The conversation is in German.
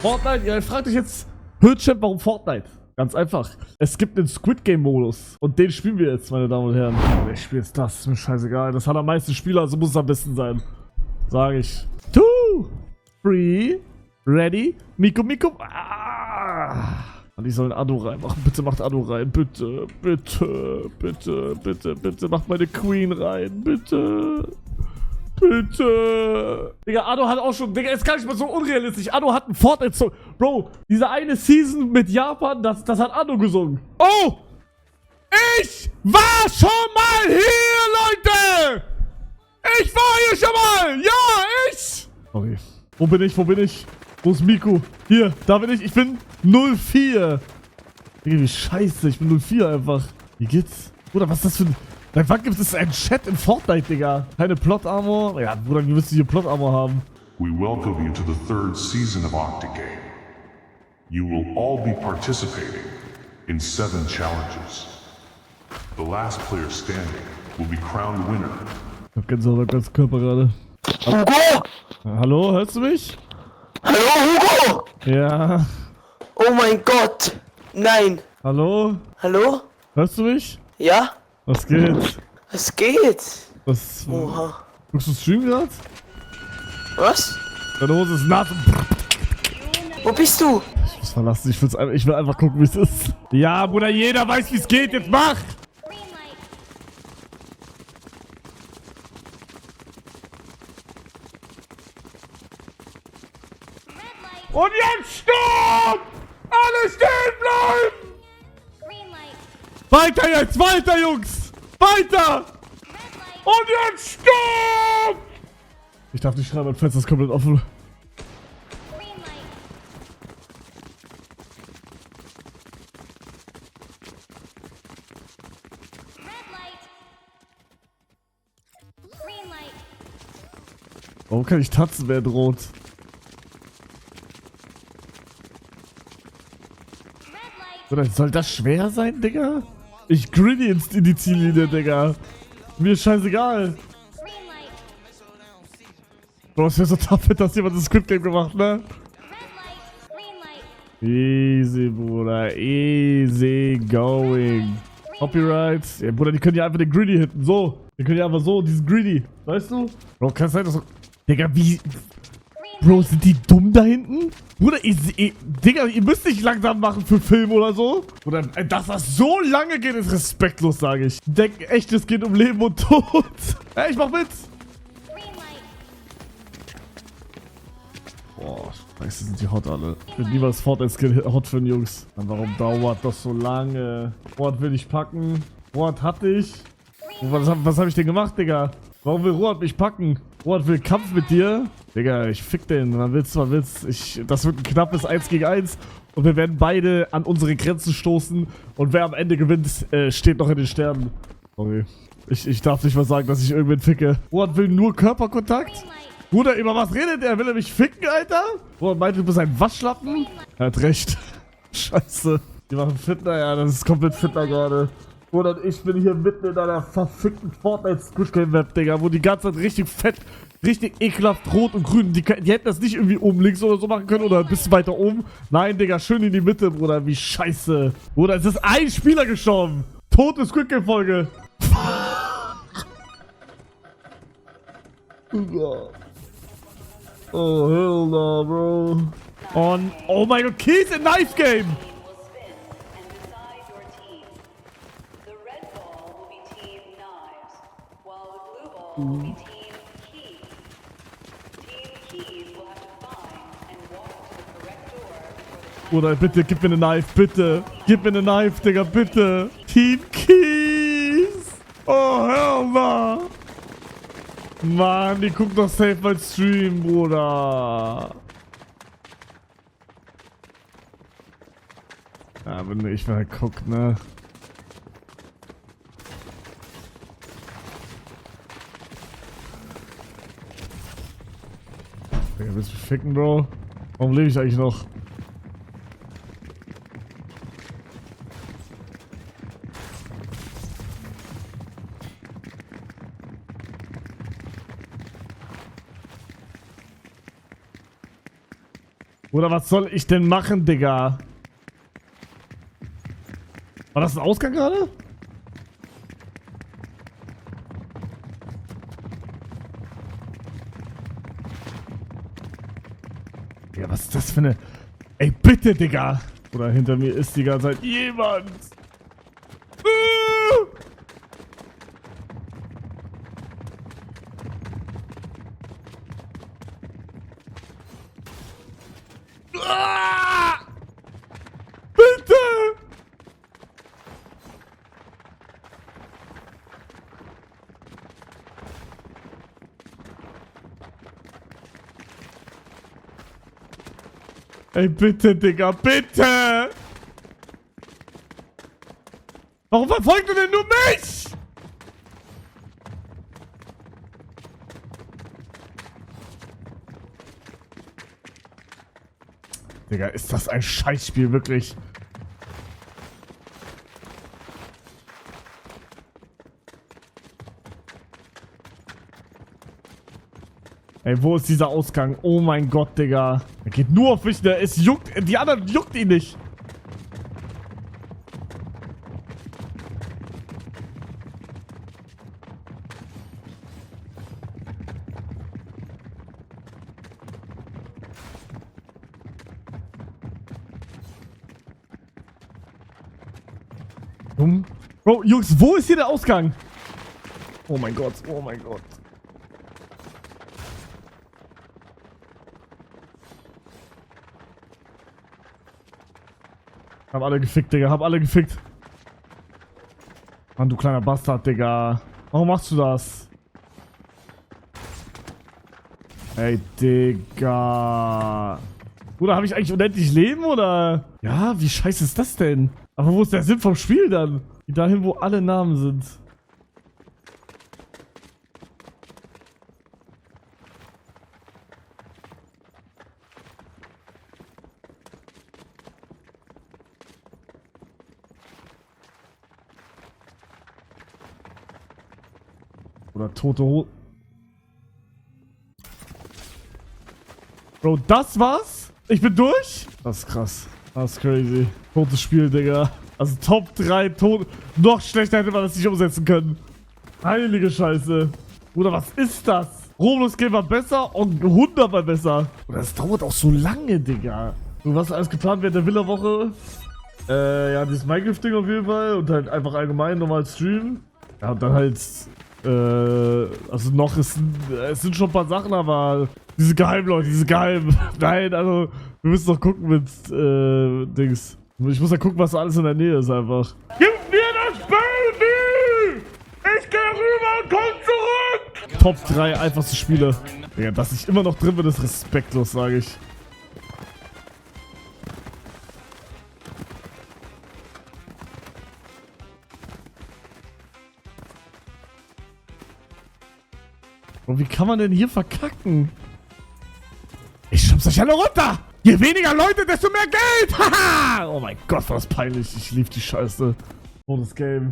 Fortnite, ja, ihr fragt euch jetzt, Höhtchamp, warum Fortnite? Ganz einfach. Es gibt den Squid Game Modus. Und den spielen wir jetzt, meine Damen und Herren. Ich spiele jetzt das, ist mir scheißegal. Das hat am meisten Spieler, also muss es am besten sein. Sag ich. 2, 3, ready, Miko. Und ich soll ein Ado reinmachen. Bitte macht Ado rein. Bitte. Macht meine Queen rein. Bitte. Digga, Ado hat auch schon... Digga, ist gar nicht mal so unrealistisch. Ado hat einen Fortnite-Song. Bro, diese eine Season mit Japan, das hat Ado gesungen. Oh! Ich war schon mal hier, Leute! Ich war hier schon mal! Ja, ich! Sorry. Wo bin ich? Wo ist Miku? Hier, da bin ich. Ich bin 04. Digga, wie scheiße. Ich bin 04 einfach. Wie geht's? Bruder, was ist das für ein... Seit wann gibt es einen Chat in Fortnite, Digga? Keine Plot-Armor? Ja, Bruder, wie willst du hier Plot-Armor haben? We welcome you to the third season of Octagame. You will all be participating in 7 challenges. The last player standing will be crowned winner. Ich hab Gänsehaut am ganzen Körper gerade. Hugo! Hallo, hörst du mich? Hallo, Hugo! Ja. Oh mein Gott! Nein! Hallo? Hallo? Hörst du mich? Ja? Was geht? Was geht? Was? Oha. Guckst du Stream gerade? Was? Deine Hose ist nass. Wo bist du? Ich muss verlassen, ich will einfach gucken, wie es ist. Ja, Bruder, jeder weiß, wie es geht. Jetzt mach! Und jetzt stopp! Alle stehen bleiben! Weiter jetzt, weiter, Jungs! Weiter! Und jetzt stopp! Ich darf nicht schreiben, mein Fenster ist komplett offen. Warum kann ich tanzen, während rot? Oder soll das schwer sein, Digga? Ich grinny in die Ziellinie, Digga. Mir ist scheißegal. Bro, es wäre so tough, dass jemand das Squid Game gemacht, ne? Easy, Bruder. Easy going. Copyright. Ja, Bruder, die können ja einfach den Greedy hitten. So. Die können ja einfach so, diesen Greedy. Weißt du? Bro, kann es sein, dass so... Digga, wie... Bro, sind die dumm da hinten? Bruder, Digga, ihr müsst nicht langsam machen für Film oder so. Oder, dass das so lange geht, ist respektlos, sage ich. Denk echt, es geht um Leben und Tod. Ey, ich mach mit. Boah, scheiße, sind die hot alle. Ich bin niemals Fortnite-Skin hot für den Jungs. Und warum dauert das so lange? Rohat will ich packen. Rohat hatte ich. Was hab ich denn gemacht, Digga? Warum will Rohat mich packen? Rohat will Kampf mit dir? Digga, ich fick den. Man will's. Das wird ein knappes 1 gegen 1. Und wir werden beide an unsere Grenzen stoßen. Und wer am Ende gewinnt, steht noch in den Sternen. Sorry. Ich darf nicht mal sagen, dass ich irgendwen ficke. Rohat will nur Körperkontakt? Bruder, über was redet er? Will er mich ficken, Alter? Rohat meint, du bist ein Waschlappen? Er hat recht. Scheiße. Die machen Fitner, ja, das ist komplett Fitner gerade. Bruder, ich bin hier mitten in einer verfickten Fortnite-Squid Game Map, Digga, wo die ganze Zeit richtig fett, richtig ekelhaft rot und grün, die hätten das nicht irgendwie oben links oder so machen können oder ein bisschen weiter oben. Nein, Digga, schön in die Mitte, Bruder, wie scheiße. Bruder, es ist ein Spieler gestorben. Tote Squid Game Folge. Oh, hell no, bro. Und, oh mein Gott, Keys in Knife Game. Bruder, bitte, gib mir eine Knife, bitte. Gib mir eine Knife, Digga, bitte. Team Keys. Oh, hell no. Mann, die guckt doch safe mein Stream, Bruder. Ja, wenn ich mal guck, ne. Digga, willst du mich ficken, Bro? Warum lebe ich eigentlich noch? Oder was soll ich denn machen, Digga? War das ein Ausgang gerade? Ja, was ist das für eine... Ey, bitte, Digga! Oder hinter mir ist die ganze Zeit jemand! Bitte! Ey, bitte, Digga, bitte! Warum verfolgt du denn nur mich? Digga, ist das ein Scheißspiel, wirklich? Ey, wo ist dieser Ausgang? Oh mein Gott, Digga. Er geht nur auf mich, ne? Es juckt, die anderen juckt ihn nicht. Bro, Jungs, wo ist hier der Ausgang? Oh mein Gott, oh mein Gott. Hab alle gefickt, Digga, hab alle gefickt. Mann, du kleiner Bastard, Digga. Warum machst du das? Ey, Digga. Bruder, habe ich eigentlich unendlich Leben, oder? Ja, wie scheiße ist das denn? Aber wo ist der Sinn vom Spiel dann? Dahin, wo alle Namen sind. Oder tote Ho... Bro, das war's? Ich bin durch? Das ist krass. Das ist crazy. Totes Spiel, Digga. Also Top 3 tot. Noch schlechter hätte man das nicht umsetzen können. Heilige Scheiße. Bruder, was ist das? Roblox Game war besser und 100 mal besser. Bruder, das dauert auch so lange, Digga. Du, was alles geplant während der Villa-Woche? Ja, dieses Minecraft-Ding auf jeden Fall. Und halt einfach allgemein normal streamen. Ja, und dann halt, also noch ist, es sind schon ein paar Sachen, aber diese Geheimen, Leute, diese Geheimen. Nein, also, wir müssen doch gucken mit, Dings. Ich muss ja gucken, was alles in der Nähe ist einfach. Gib mir das Baby! Ich gehe rüber und komm zurück! Top 3 einfachste Spiele. Ja, dass ich immer noch drin bin, ist respektlos, sage ich. Und wie kann man denn hier verkacken? Ich schub's euch alle runter! Je weniger Leute, desto mehr Geld! Haha! Oh mein Gott, war das peinlich. Ich lieb die Scheiße. Oh, das Game.